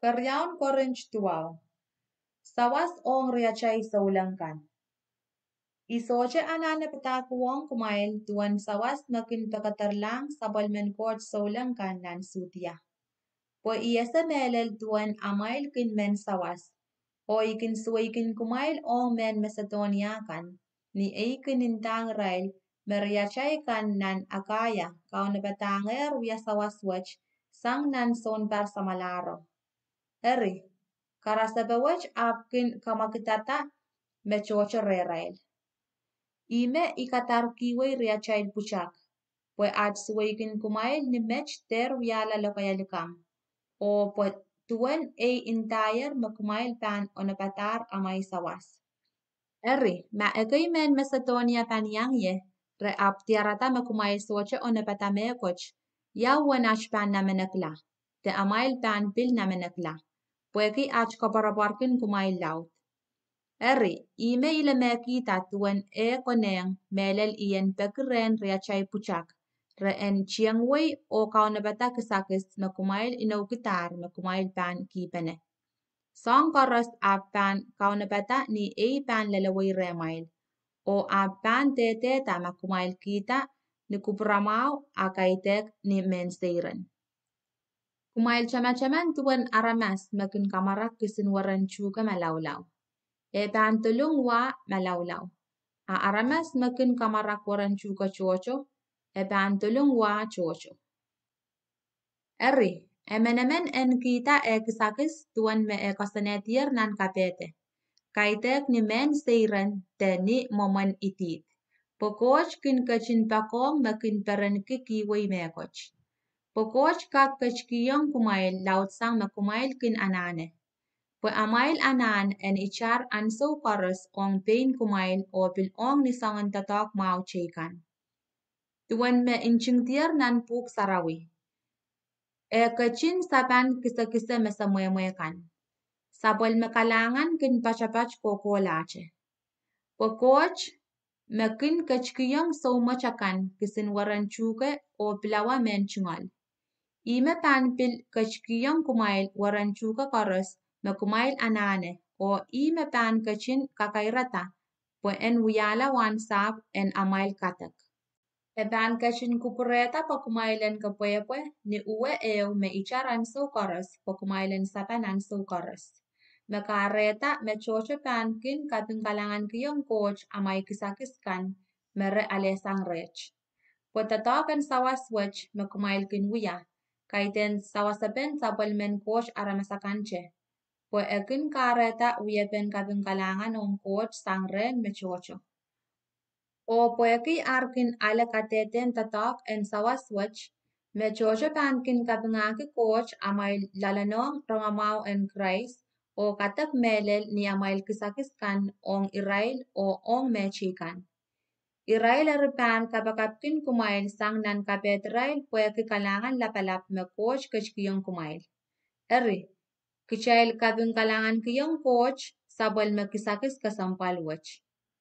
Karyawan Korinth 12. Sawas ong riachai sa ulangkan. Isoche anane patakuwang kumail tuan sawas makin pakatarlang sabal men court sa ulangkan nan sutia. Po iasa melel tuan amail kin men sawas. O ikin suikin kumail ong men Macedonia kan. Ni ikin intang rail meriachai kan nan akaya kau napatanger wia sawas wach sang nan son par samalaro. Eri, karasabawach apkin kamakitata mechocho rerail. Ime ikatar kiwe riachail puchak. Pwe at suwaikin kumail ni mech ter wiala lokayalikam. O pwe tuen entire makumail pan onapatar amay sawas. Eri, ma ekay men Macedonia pan yang ye, re ap tiarata makumail soche onapatamekoch, ya wanach pan namenakla, te amail pan pil namenakla. Pweki ach kaparabarkin kumail laut. Eri, ime ile mekita tuen koneng melel ien pekeren riachay puchak. Re en chiangway o kaunabata kisakis makumail inaukitar makumail pan kipene. Song koros pan kaunabata ni pan lalaway remail. O pan teteta makumail kita ni kupramau akaitek ni menseiren. Kumail chama-chaman tuan aramas makin kamarak kisinwaran chuka malawlaw. Pan tulung wa malawlaw. Aramas makin kamarak waran chuka chocho. Pan tulung wa chocho. Eri, emenemen en kita kisakis tuan me kasanetier nan kapete. Kaitek ni men seiren te ni momen itit. Pokoch kin kachin pakong makin peren kikiway mekoch. Pokoch kak kachkiyong kumail laut sang makumail kin anane. Po amail anan en ichar anso koros ong pain kumail o ong ni sangan tatok mau chekan. Tuan me inching tier nan puk sarawi. Kachin sapan kisa-kisa mesamuemuekan. Sabol mekalangan kin pachapach kokolache. Pokoch mekin kachkiyong so machakan kisin waran chuke o pilawa men chungol. Ime panpil kachkiyong kumail waran chuka koros makumail anane o ime pan kachin kakairata po en wiyala wan sap en amail katak. E pan kachin kupureta pa kumailen kapwepwe ni uwe me icharan so koros pa kumailen sapanan so koros. Mekareta me chocho pan kin kapingkalangan kiyong coach amay kisakiskan mere alesang rech. Po tatokan sawaswech makumail kin wiya. Kaiten sawasapen sabal men coach aramasakanche. Po ekin kareta uyepen kapingkalangan ong coach sangren me chocho. O poeki arkin ala kateten tatok en sawaswech me chocho pankin kapingaki coach amay lalanong rangamau en Christ o katak melel ni amail kisakiskan ong Irail o ong mechikan. Irail aripan kapakapkin kumail sang nan kapet Irail poeki kalangan lapalap me coach kachkiyong kumail. Eri, kichail kapingkalangan kiyong coach sabal me kisakis kasampal wech.